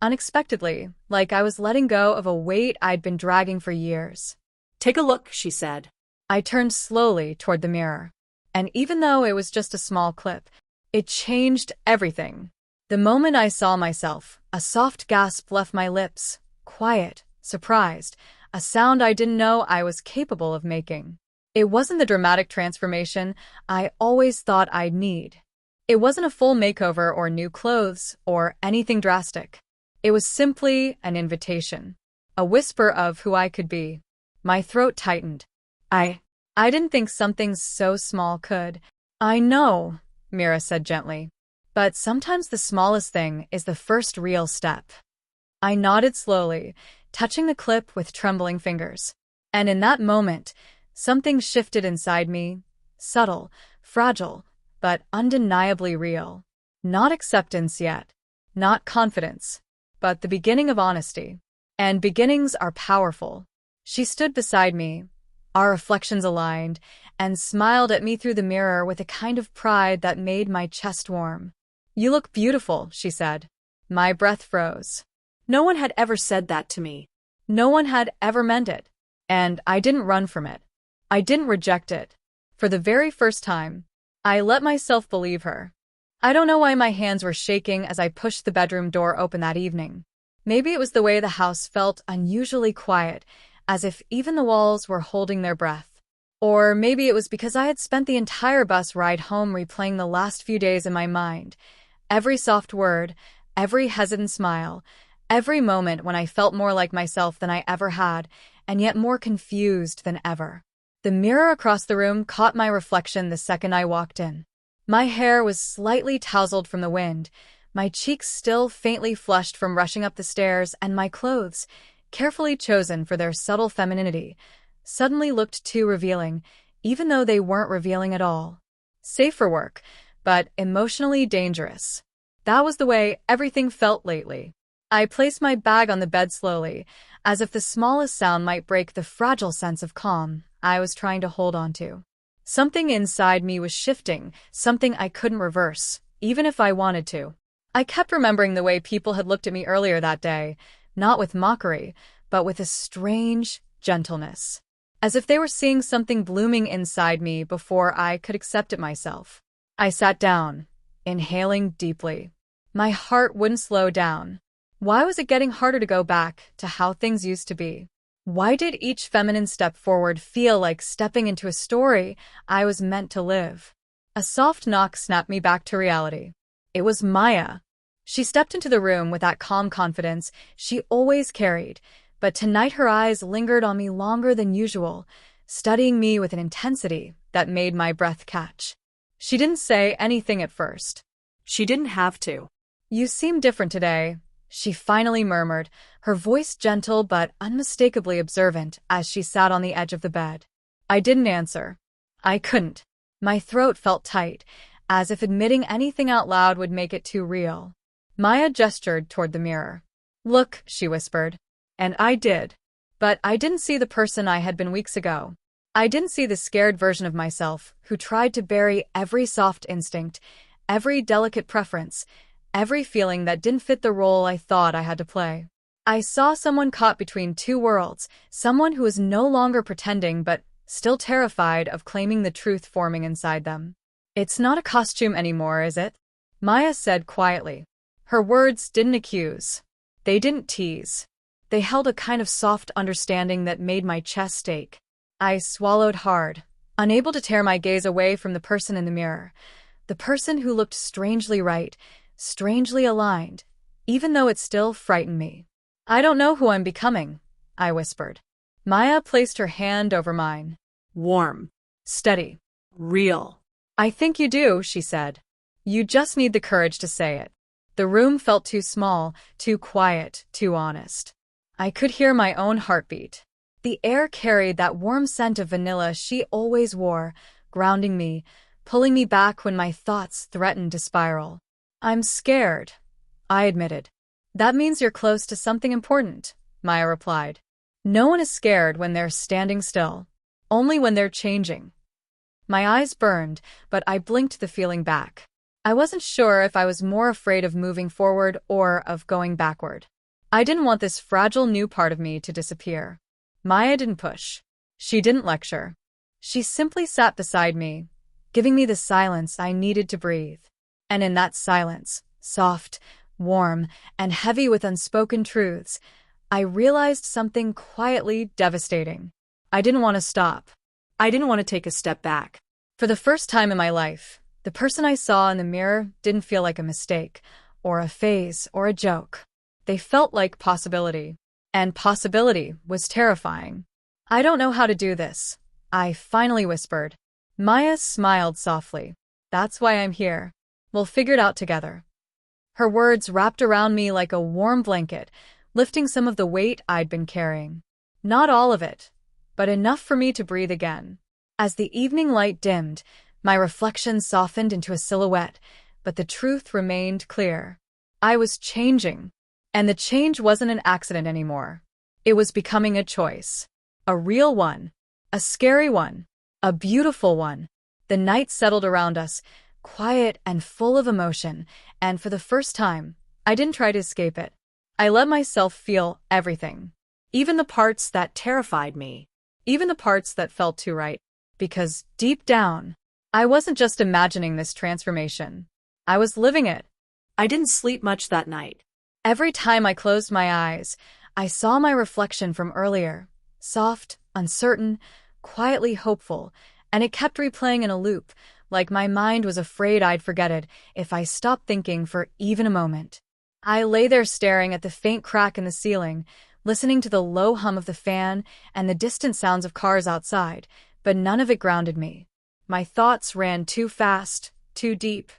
unexpectedly, like I was letting go of a weight I'd been dragging for years. "Take a look," she said. I turned slowly toward the mirror. And even though it was just a small clip, it changed everything. The moment I saw myself, a soft gasp left my lips, quiet, surprised, a sound I didn't know I was capable of making. It wasn't the dramatic transformation I always thought I'd need. It wasn't a full makeover or new clothes or anything drastic. It was simply an invitation, a whisper of who I could be. My throat tightened. I didn't think something so small could. "I know," Mira said gently. "But sometimes the smallest thing is the first real step." I nodded slowly, touching the clip with trembling fingers. And in that moment, something shifted inside me, subtle, fragile, but undeniably real. Not acceptance yet, not confidence, but the beginning of honesty. And beginnings are powerful. She stood beside me, our reflections aligned, and smiled at me through the mirror with a kind of pride that made my chest warm. "You look beautiful," she said. My breath froze. No one had ever said that to me. No one had ever meant it. And I didn't run from it. I didn't reject it. For the very first time, I let myself believe her. I don't know why my hands were shaking as I pushed the bedroom door open that evening. Maybe it was the way the house felt unusually quiet, as if even the walls were holding their breath. Or maybe it was because I had spent the entire bus ride home replaying the last few days in my mind. Every soft word, every hesitant smile, every moment when I felt more like myself than I ever had, and yet more confused than ever. The mirror across the room caught my reflection the second I walked in. My hair was slightly tousled from the wind, my cheeks still faintly flushed from rushing up the stairs, and my clothes, carefully chosen for their subtle femininity, suddenly looked too revealing, even though they weren't revealing at all. Safe for work, but emotionally dangerous. That was the way everything felt lately. I placed my bag on the bed slowly, as if the smallest sound might break the fragile sense of calm I was trying to hold on to. Something inside me was shifting, something I couldn't reverse, even if I wanted to. I kept remembering the way people had looked at me earlier that day, not with mockery, but with a strange gentleness. As if they were seeing something blooming inside me before I could accept it myself. I sat down, inhaling deeply. My heart wouldn't slow down. Why was it getting harder to go back to how things used to be? Why did each feminine step forward feel like stepping into a story I was meant to live? A soft knock snapped me back to reality. It was Maya. She stepped into the room with that calm confidence she always carried, but tonight her eyes lingered on me longer than usual, studying me with an intensity that made my breath catch. She didn't say anything at first. She didn't have to. "You seem different today," she finally murmured, her voice gentle but unmistakably observant as she sat on the edge of the bed. I didn't answer. I couldn't. My throat felt tight, as if admitting anything out loud would make it too real. Maya gestured toward the mirror. "Look," she whispered. And I did. But I didn't see the person I had been weeks ago. I didn't see the scared version of myself who tried to bury every soft instinct, every delicate preference, every feeling that didn't fit the role I thought I had to play. I saw someone caught between two worlds, someone who was no longer pretending but still terrified of claiming the truth forming inside them. "It's not a costume anymore, is it?" Maya said quietly. Her words didn't accuse. They didn't tease. They held a kind of soft understanding that made my chest ache. I swallowed hard, unable to tear my gaze away from the person in the mirror. The person who looked strangely right, strangely aligned, even though it still frightened me. "I don't know who I'm becoming," I whispered. Maya placed her hand over mine. Warm. "Steady. Real." "I think you do," she said. "You just need the courage to say it." The room felt too small, too quiet, too honest. I could hear my own heartbeat. The air carried that warm scent of vanilla she always wore, grounding me, pulling me back when my thoughts threatened to spiral. "I'm scared," I admitted. "That means you're close to something important," Maya replied. "No one is scared when they're standing still. Only when they're changing." My eyes burned, but I blinked the feeling back. I wasn't sure if I was more afraid of moving forward or of going backward. I didn't want this fragile new part of me to disappear. Maya didn't push. She didn't lecture. She simply sat beside me, giving me the silence I needed to breathe. And in that silence, soft, warm, and heavy with unspoken truths, I realized something quietly devastating. I didn't want to stop. I didn't want to take a step back. For the first time in my life, the person I saw in the mirror didn't feel like a mistake, or a phase, or a joke. They felt like possibility. And possibility was terrifying. "I don't know how to do this," I finally whispered. Maya smiled softly. "That's why I'm here. We'll figure it out together." Her words wrapped around me like a warm blanket, lifting some of the weight I'd been carrying. Not all of it, but enough for me to breathe again. As the evening light dimmed, my reflection softened into a silhouette, but the truth remained clear. I was changing. And the change wasn't an accident anymore. It was becoming a choice. A real one. A scary one. A beautiful one. The night settled around us, quiet and full of emotion, and for the first time, I didn't try to escape it. I let myself feel everything. Even the parts that terrified me. even the parts that felt too right. Because deep down, I wasn't just imagining this transformation. I was living it. I didn't sleep much that night. Every time I closed my eyes, I saw my reflection from earlier, soft, uncertain, quietly hopeful, and it kept replaying in a loop, like my mind was afraid I'd forget it if I stopped thinking for even a moment. I lay there staring at the faint crack in the ceiling, listening to the low hum of the fan and the distant sounds of cars outside, but none of it grounded me. My thoughts ran too fast, too deep,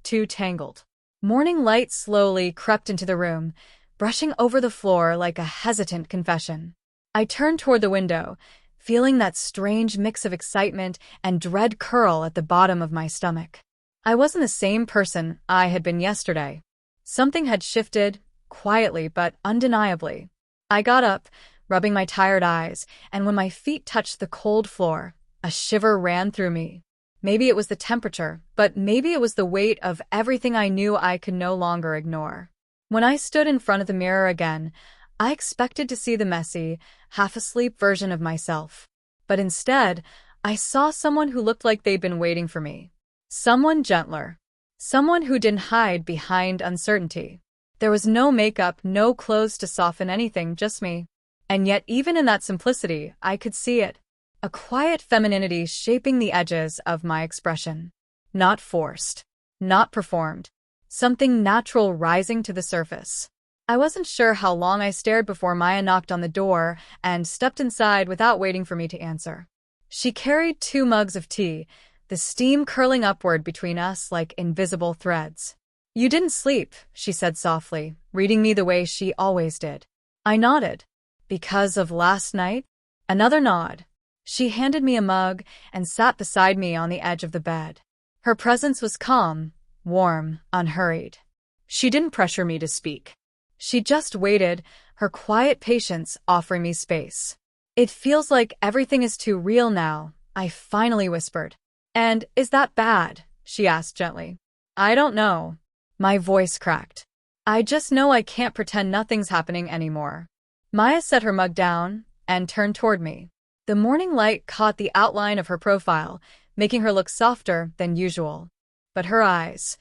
too tangled. Morning light slowly crept into the room, brushing over the floor like a hesitant confession. I turned toward the window, feeling that strange mix of excitement and dread curl at the bottom of my stomach. I wasn't the same person I had been yesterday. Something had shifted, quietly but undeniably. I got up, rubbing my tired eyes, and when my feet touched the cold floor, a shiver ran through me. Maybe it was the temperature, but maybe it was the weight of everything I knew I could no longer ignore. When I stood in front of the mirror again, I expected to see the messy, half-asleep version of myself. But instead, I saw someone who looked like they'd been waiting for me. Someone gentler. Someone who didn't hide behind uncertainty. There was no makeup, no clothes to soften anything, just me. And yet even in that simplicity, I could see it. A quiet femininity shaping the edges of my expression. Not forced. Not performed. Something natural rising to the surface. I wasn't sure how long I stared before Maya knocked on the door and stepped inside without waiting for me to answer. She carried 2 mugs of tea, the steam curling upward between us like invisible threads. "You didn't sleep," she said softly, reading me the way she always did. I nodded. "Because of last night?" Another nod. She handed me a mug and sat beside me on the edge of the bed. Her presence was calm, warm, unhurried. She didn't pressure me to speak. She just waited, her quiet patience offering me space. "It feels like everything is too real now," I finally whispered. "And is that bad?" she asked gently. "I don't know." My voice cracked. "I just know I can't pretend nothing's happening anymore." Maya set her mug down and turned toward me. The morning light caught the outline of her profile, making her look softer than usual. But her eyes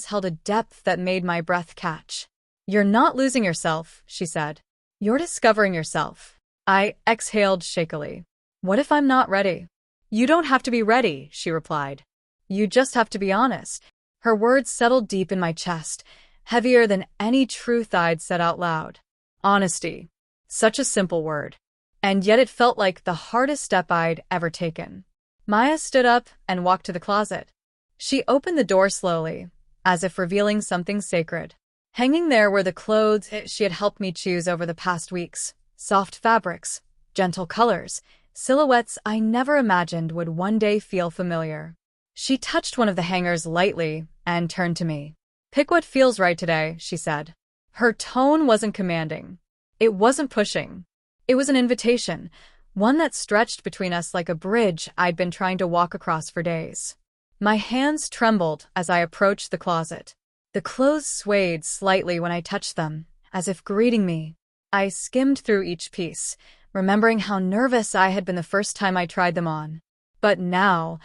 held a depth that made my breath catch. "You're not losing yourself," she said. "You're discovering yourself." I exhaled shakily. "What if I'm not ready?" "You don't have to be ready," she replied. "You just have to be honest." Her words settled deep in my chest, heavier than any truth I'd said out loud. Honesty. Such a simple word. And yet it felt like the hardest step I'd ever taken. Maya stood up and walked to the closet. She opened the door slowly, as if revealing something sacred. Hanging there were the clothes she had helped me choose over the past weeks. Soft fabrics, gentle colors, silhouettes I never imagined would one day feel familiar. She touched one of the hangers lightly and turned to me. "Pick what feels right today," she said. Her tone wasn't commanding. It wasn't pushing. It was an invitation, one that stretched between us like a bridge I'd been trying to walk across for days. My hands trembled as I approached the closet. The clothes swayed slightly when I touched them, as if greeting me. I skimmed through each piece, remembering how nervous I had been the first time I tried them on. But now,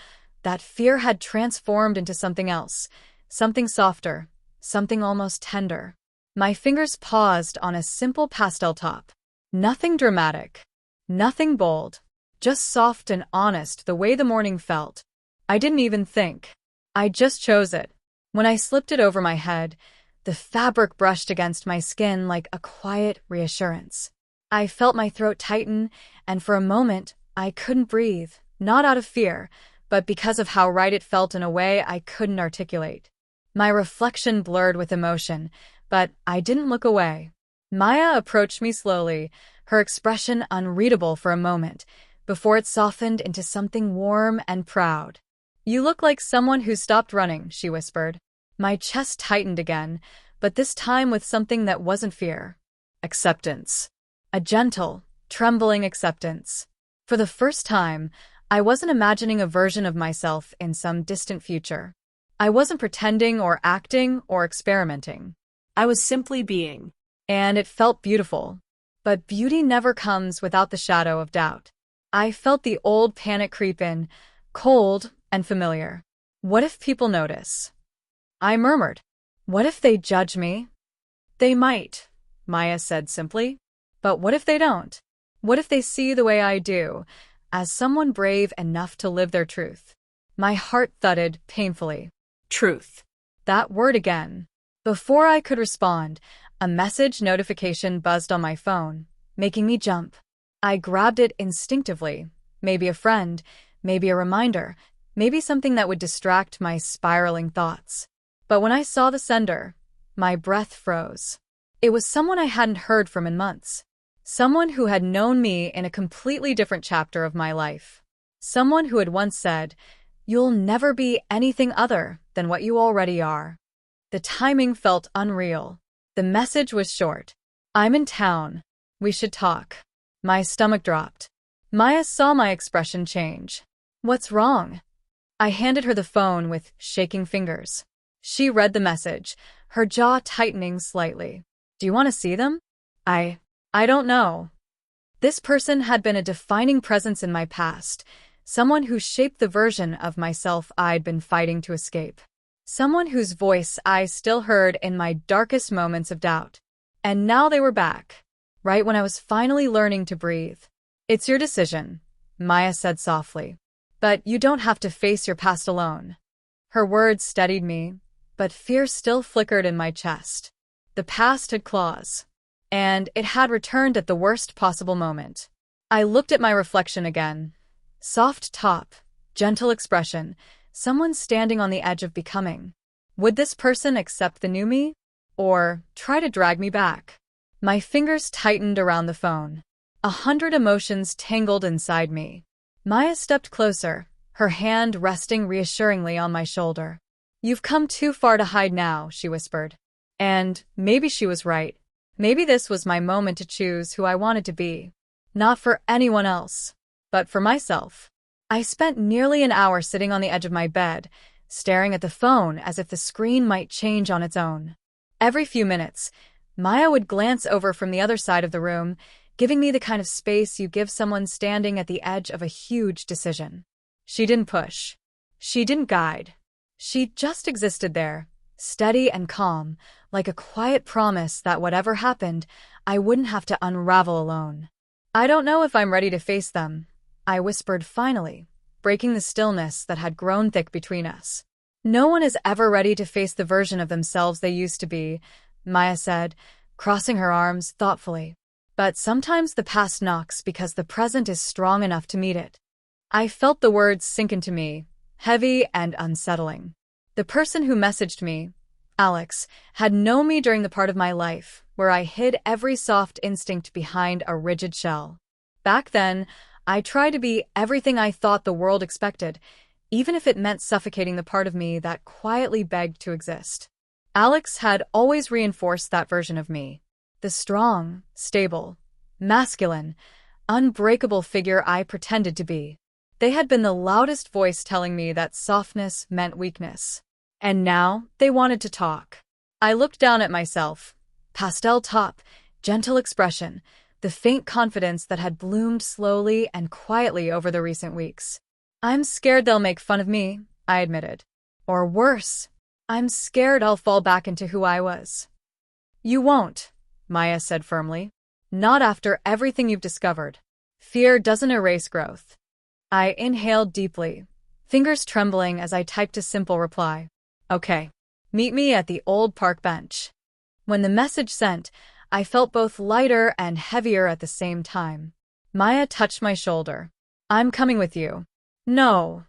that fear had transformed into something else, something softer, something almost tender. My fingers paused on a simple pastel top. Nothing dramatic, nothing bold, just soft and honest the way the morning felt. I didn't even think. I just chose it. When I slipped it over my head, the fabric brushed against my skin like a quiet reassurance. I felt my throat tighten, and for a moment, I couldn't breathe, not out of fear, but because of how right it felt in a way I couldn't articulate. My reflection blurred with emotion, but I didn't look away. Maya approached me slowly, her expression unreadable for a moment, before it softened into something warm and proud. "You look like someone who stopped running," she whispered. My chest tightened again, but this time with something that wasn't fear. Acceptance. A gentle, trembling acceptance. For the first time, I wasn't imagining a version of myself in some distant future. I wasn't pretending or acting or experimenting. I was simply being. And it felt beautiful. But beauty never comes without the shadow of doubt. I felt the old panic creep in, cold and familiar. What if people notice? I murmured. What if they judge me? They might, Maya said simply. But what if they don't? What if they see the way I do, as someone brave enough to live their truth? My heart thudded painfully. Truth. That word again. Before I could respond, a message notification buzzed on my phone, making me jump. I grabbed it instinctively. Maybe a friend, maybe a reminder, maybe something that would distract my spiraling thoughts. But when I saw the sender, my breath froze. It was someone I hadn't heard from in months. Someone who had known me in a completely different chapter of my life. Someone who had once said, "You'll never be anything other than what you already are." The timing felt unreal. The message was short. "I'm in town. We should talk." My stomach dropped. Maya saw my expression change. "What's wrong?" I handed her the phone with shaking fingers. She read the message, her jaw tightening slightly. "Do you want to see them?" I don't know. This person had been a defining presence in my past, someone who shaped the version of myself I'd been fighting to escape. Someone whose voice I still heard in my darkest moments of doubt. And now they were back, right when I was finally learning to breathe. "It's your decision," Maya said softly. "But you don't have to face your past alone." Her words steadied me, but fear still flickered in my chest. The past had claws, and it had returned at the worst possible moment. I looked at my reflection again. Soft top, gentle expression, someone standing on the edge of becoming. Would this person accept the new me, or try to drag me back? My fingers tightened around the phone. 100 emotions tangled inside me. Maya stepped closer, her hand resting reassuringly on my shoulder. "You've come too far to hide now," she whispered. And maybe she was right. Maybe this was my moment to choose who I wanted to be. Not for anyone else, but for myself. I spent nearly an hour sitting on the edge of my bed, staring at the phone as if the screen might change on its own. Every few minutes, Maya would glance over from the other side of the room, giving me the kind of space you give someone standing at the edge of a huge decision. She didn't push. She didn't guide. She just existed there, steady and calm, like a quiet promise that whatever happened, I wouldn't have to unravel alone. "I don't know if I'm ready to face them," I whispered finally, breaking the stillness that had grown thick between us. "No one is ever ready to face the version of themselves they used to be," Maya said, crossing her arms thoughtfully. "But sometimes the past knocks because the present is strong enough to meet it." I felt the words sink into me, heavy and unsettling. The person who messaged me, Alex, had known me during the part of my life where I hid every soft instinct behind a rigid shell. Back then, I tried to be everything I thought the world expected, even if it meant suffocating the part of me that quietly begged to exist. Alex had always reinforced that version of me, the strong, stable, masculine, unbreakable figure I pretended to be. They had been the loudest voice telling me that softness meant weakness. And now they wanted to talk. I looked down at myself. Pastel top, gentle expression, the faint confidence that had bloomed slowly and quietly over the recent weeks. "I'm scared they'll make fun of me," I admitted. "Or worse, I'm scared I'll fall back into who I was." "You won't," Maya said firmly. "Not after everything you've discovered. Fear doesn't erase growth." I inhaled deeply, fingers trembling as I typed a simple reply. "Okay. Meet me at the old park bench." When the message sent, I felt both lighter and heavier at the same time. Maya touched my shoulder. "I'm coming with you." "No,"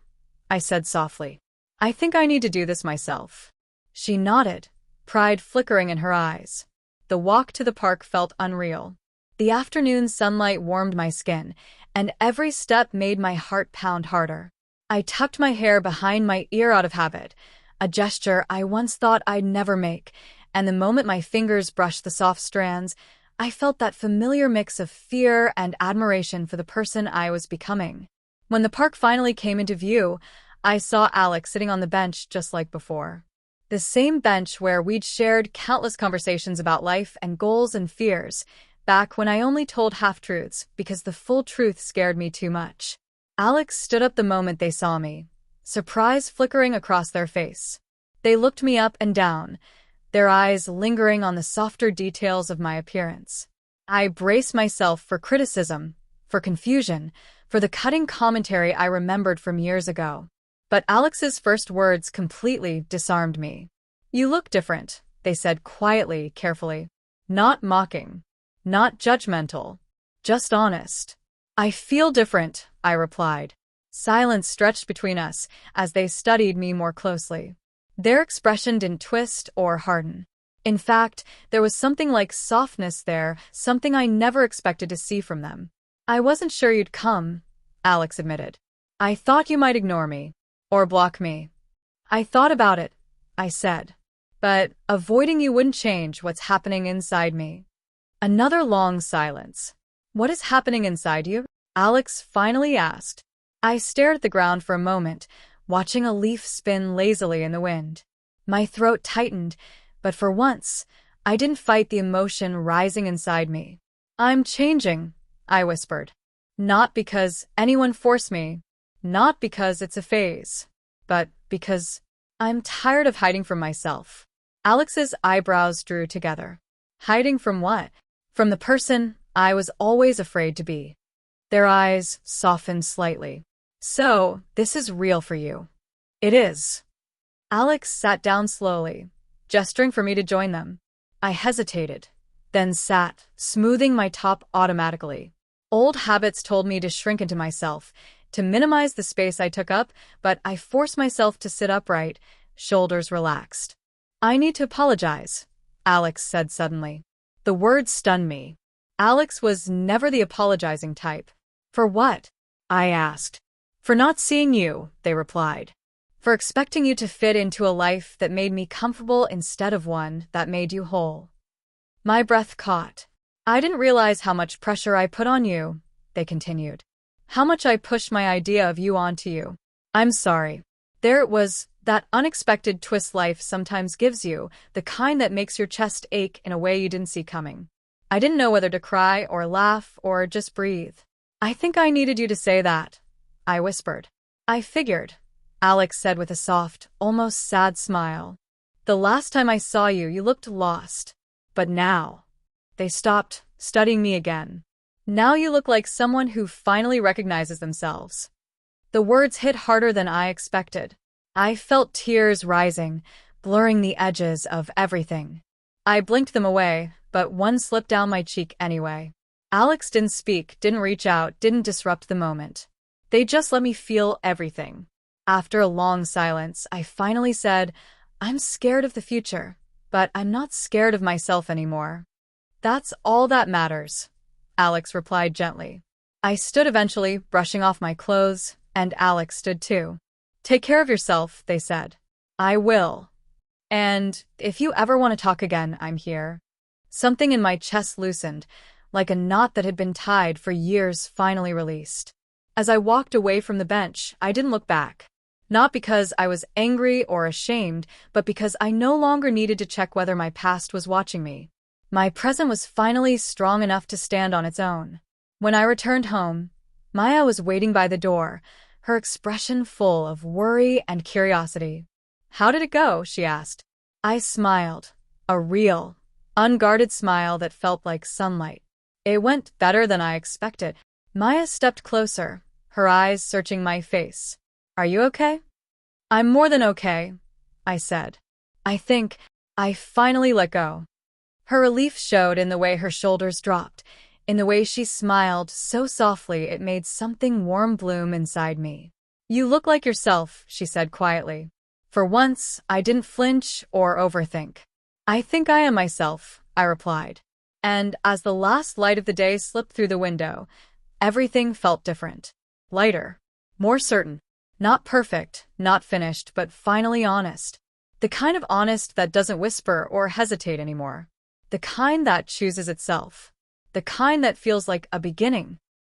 I said softly. "I think I need to do this myself." She nodded, pride flickering in her eyes. The walk to the park felt unreal. The afternoon sunlight warmed my skin, and every step made my heart pound harder. I tucked my hair behind my ear out of habit, a gesture I once thought I'd never make, and the moment my fingers brushed the soft strands, I felt that familiar mix of fear and admiration for the person I was becoming. When the park finally came into view, I saw Alex sitting on the bench just like before. The same bench where we'd shared countless conversations about life and goals and fears, back when I only told half-truths because the full truth scared me too much. Alex stood up the moment they saw me, surprise flickering across their face. They looked me up and down, their eyes lingering on the softer details of my appearance. I braced myself for criticism, for confusion, for the cutting commentary I remembered from years ago. But Alex's first words completely disarmed me. "You look different," they said quietly, carefully. Not mocking, not judgmental, just honest. "I feel different," I replied. Silence stretched between us as they studied me more closely. Their expression didn't twist or harden. In fact, there was something like softness there, something I never expected to see from them. "I wasn't sure you'd come," Alex admitted. "I thought you might ignore me. Or block me." "I thought about it," I said. "But avoiding you wouldn't change what's happening inside me." Another long silence. "What is happening inside you?" Alex finally asked. I stared at the ground for a moment, watching a leaf spin lazily in the wind. My throat tightened, but for once, I didn't fight the emotion rising inside me. "I'm changing," I whispered. "Not because anyone forced me, not because it's a phase, but because I'm tired of hiding from myself." Alex's eyebrows drew together. Hiding from what? From the person I was always afraid to be. Their eyes softened slightly. "So, this is real for you." "It is." Alex sat down slowly, gesturing for me to join them. I hesitated, then sat, smoothing my top automatically. Old habits told me to shrink into myself, to minimize the space I took up, but I forced myself to sit upright, shoulders relaxed. "I need to apologize," Alex said suddenly. The word stunned me. Alex was never the apologizing type. "For what?" I asked. "For not seeing you," they replied. "For expecting you to fit into a life that made me comfortable instead of one that made you whole." My breath caught. "I didn't realize how much pressure I put on you," they continued. "How much I pushed my idea of you onto you. I'm sorry." There it was, that unexpected twist life sometimes gives you, the kind that makes your chest ache in a way you didn't see coming. I didn't know whether to cry or laugh or just breathe. "I think I needed you to say that," I whispered. "I figured," Alex said with a soft, almost sad smile. "The last time I saw you, you looked lost. But now—" They stopped, studying me again. "Now you look like someone who finally recognizes themselves." The words hit harder than I expected. I felt tears rising, blurring the edges of everything. I blinked them away, but one slipped down my cheek anyway. Alex didn't speak, didn't reach out, didn't disrupt the moment. They just let me feel everything. After a long silence, I finally said, "I'm scared of the future, but I'm not scared of myself anymore." "That's all that matters," Alex replied gently. I stood eventually, brushing off my clothes, and Alex stood too. "Take care of yourself," they said. "I will. And if you ever want to talk again, I'm here." Something in my chest loosened, like a knot that had been tied for years finally released. As I walked away from the bench, I didn't look back. Not because I was angry or ashamed, but because I no longer needed to check whether my past was watching me. My present was finally strong enough to stand on its own. When I returned home, Maya was waiting by the door, her expression full of worry and curiosity. "How did it go?" she asked. I smiled, a real, unguarded smile that felt like sunlight. "It went better than I expected." Maya stepped closer, her eyes searching my face. "Are you okay?" "I'm more than okay," I said. "I think I finally let go." Her relief showed in the way her shoulders dropped, in the way she smiled so softly it made something warm bloom inside me. "You look like yourself," she said quietly. For once, I didn't flinch or overthink. "I think I am myself," I replied. And as the last light of the day slipped through the window, everything felt different. Lighter. More certain. Not perfect, not finished, but finally honest. The kind of honest that doesn't whisper or hesitate anymore. The kind that chooses itself. The kind that feels like a beginning,